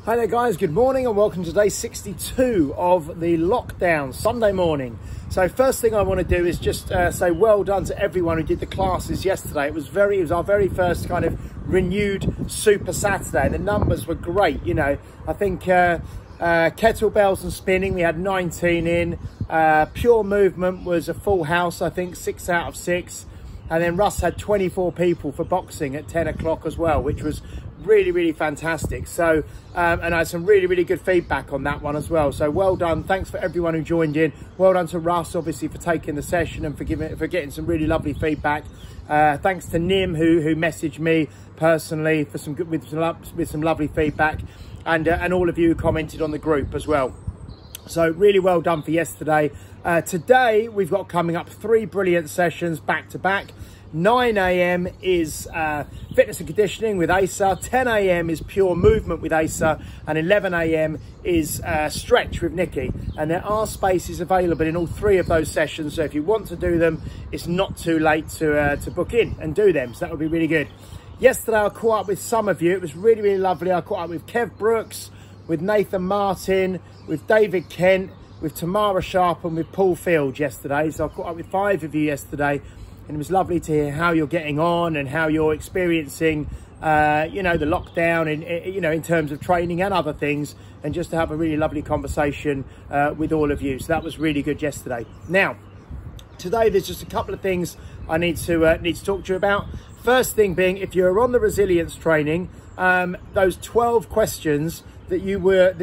Hi there guys, good morning and welcome to day 62 of the lockdown, Sunday morning. So first thing I want to do is just say well done to everyone who did the classes yesterday. It was our very first kind of renewed Super Saturday. The numbers were great, you know. I think kettlebells and spinning, we had 19 in. Pure movement was a full house, I think 6 out of 6. And then Russ had 24 people for boxing at 10 o'clock as well, which was really fantastic. So and I had some really good feedback on that one as well, so well done. Thanks for everyone who joined in. Well done to Russ obviously for taking the session and for getting some really lovely feedback. Thanks to Nim who messaged me personally for with some lovely feedback, and all of you who commented on the group as well. So really well done for yesterday. Today we've got coming up 3 brilliant sessions back to back. 9 AM is fitness and conditioning with Asa, 10 AM is pure movement with Asa, and 11 AM is stretch with Nikki. And there are spaces available in all 3 of those sessions, so if you want to do them, it's not too late to book in and do them, so that would be really good. Yesterday I caught up with some of you. It was really lovely. I caught up with Kev Brooks, with Nathan Martin, with David Kent, with Tamara Sharp and with Paul Field yesterday. So I caught up with 5 of you yesterday, and it was lovely to hear how you're getting on and how you're experiencing you know, the lockdown and you know, in terms of training and other things, and just to have a really lovely conversation with all of you. So that was really good yesterday. Now today there's just a couple of things I need to talk to you about. First thing being, if you're on the resilience training, those 12 questions that you were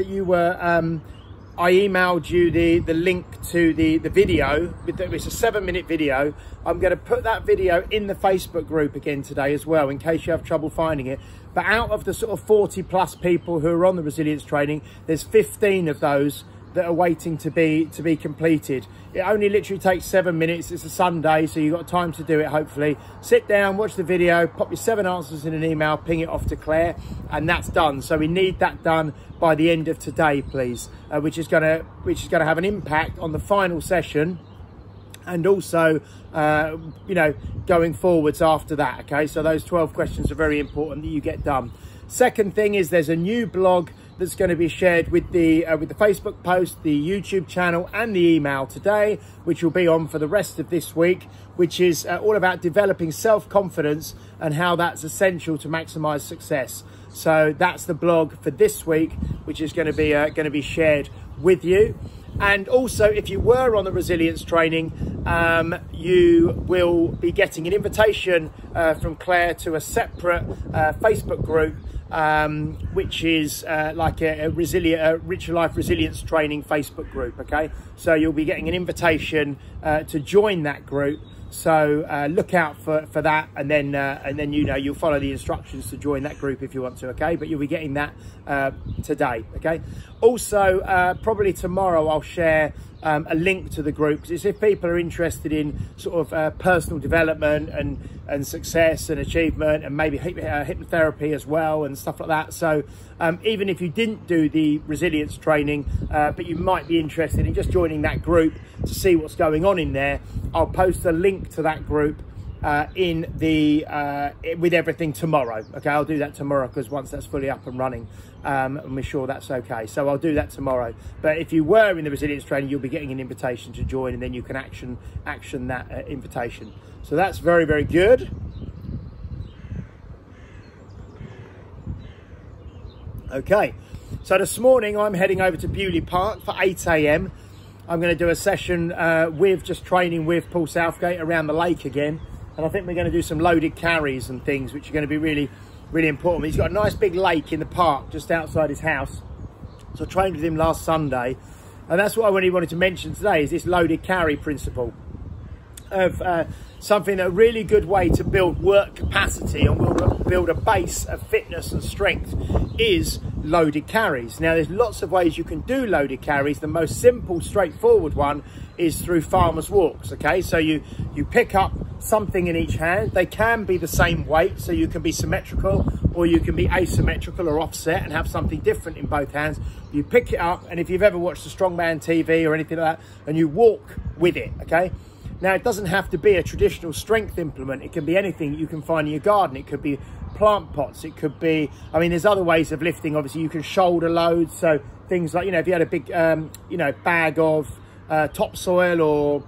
I emailed you the link to the video. It's a 7-minute video. I'm going to put that video in the Facebook group again today as well, in case you have trouble finding it. But out of the sort of 40+ people who are on the resilience training, there's 15 of those that are waiting to be completed. It only literally takes 7 minutes. It's a Sunday, so you've got time to do it, hopefully. Sit down, watch the video, pop your 7 answers in an email, ping it off to Claire, and that's done. So we need that done by the end of today, please, which is gonna have an impact on the final session, and also you know, going forwards after that. Okay, so those 12 questions are very important that you get done. Second thing is, there's a new blog that's going to be shared with the Facebook post, the YouTube channel and the email today, which will be on for the rest of this week, which is all about developing self-confidence and how that's essential to maximize success. So that's the blog for this week, which is going to be shared with you. And also, if you were on the resilience training, you will be getting an invitation from Claire to a separate Facebook group, which is like a Richer Life Resilience Training Facebook group. Okay, so you'll be getting an invitation to join that group. So look out for that, and then you know, you'll follow the instructions to join that group if you want to. Okay, but you'll be getting that today. Okay, also probably tomorrow I'll share a link to the group, because if people are interested in sort of personal development and success and achievement, and maybe hypnotherapy as well and stuff like that. So even if you didn't do the resilience training, but you might be interested in just joining that group to see what's going on in there, I'll post a link to that group in the with everything tomorrow. Okay, I'll do that tomorrow, because once that's fully up and running, and we're sure that's okay, so I'll do that tomorrow. But if you were in the resilience training, you'll be getting an invitation to join, and then you can action that invitation. So that's very good. Okay, so this morning I'm heading over to Bewley Park for 8 AM. I'm going to do a session just training with Paul Southgate around the lake again. And I think we're going to do some loaded carries and things, which are going to be really important. He's got a nice big lake in the park just outside his house. So I trained with him last Sunday. And that's what I really wanted to mention today, is this loaded carry principle of something, a really good way to build work capacity and build a base of fitness and strength is loaded carries. Now there's lots of ways you can do loaded carries. The most simple, straightforward one is through farmer's walks. Okay, so you pick up something in each hand. They can be the same weight, so you can be symmetrical or you can be asymmetrical or offset and have something different in both hands. You pick it up, and if you've ever watched a strongman TV or anything like that, and you walk with it. Okay, now it doesn't have to be a traditional strength implement. It can be anything you can find in your garden. It could be plant pots. It could be, I mean, there's other ways of lifting. Obviously, you can shoulder loads. So things like, you know, if you had a big, you know, bag of topsoil or,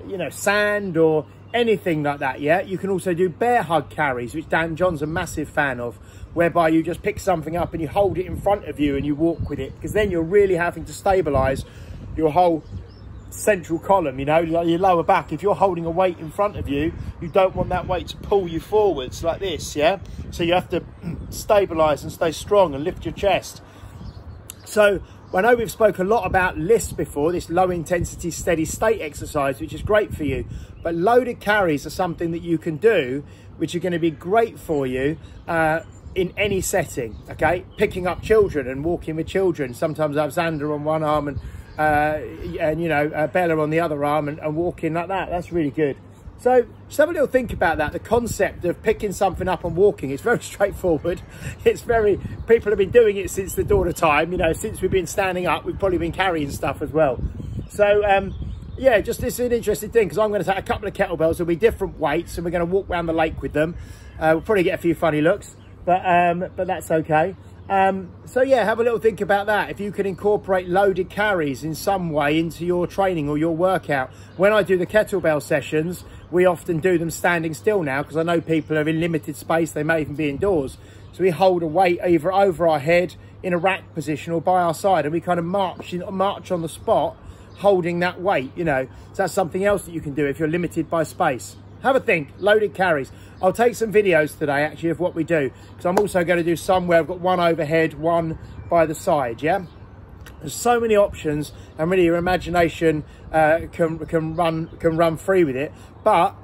you know, sand or anything like that, yeah? You can also do bear hug carries, which Dan John's a massive fan of, whereby you just pick something up and you hold it in front of you and you walk with it, because then you're really having to stabilize your whole central column, you know, like your lower back. If you're holding a weight in front of you, you don't want that weight to pull you forwards like this, yeah? So you have to stabilize and stay strong and lift your chest. So I know we've spoke a lot about lifts before, this low intensity steady state exercise, which is great for you, but loaded carries are something that you can do which are going to be great for you in any setting. Okay, picking up children and walking with children. Sometimes I have Xander on one arm and you know, Bella on the other arm, and walking like that. That's really good. So just have a little think about that. The concept of picking something up and walking, it's very straightforward. It's very, people have been doing it since the dawn of time, you know, since we've been standing up, we've probably been carrying stuff as well. So yeah, just this is an interesting thing, because I'm going to take a couple of kettlebells. There'll be different weights and we're going to walk around the lake with them. We'll probably get a few funny looks, but that's okay. So yeah, have a little think about that. If you can incorporate loaded carries in some way into your training or your workout. When I do the kettlebell sessions, we often do them standing still now, because I know people are in limited space. They may even be indoors. So we hold a weight either over our head in a rack position or by our side, and we kind of march on the spot holding that weight, you know. So that's something else that you can do if you're limited by space. Have a think, loaded carries. I'll take some videos today actually of what we do, because I'm also going to do some where I've got one overhead, one by the side, yeah? There's so many options, and really your imagination can run free with it. But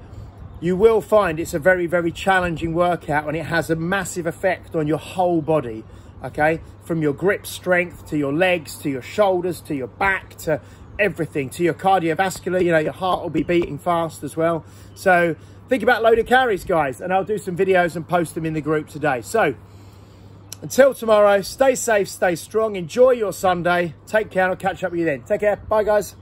you will find it's a very, very challenging workout, and it has a massive effect on your whole body, okay? From your grip strength, to your legs, to your shoulders, to your back, to everything, to your cardiovascular, you know, your heart will be beating fast as well. So think about loaded carries, guys, and I'll do some videos and post them in the group today. So until tomorrow, stay safe, stay strong, enjoy your Sunday, take care, and I'll catch up with you then. Take care, bye guys.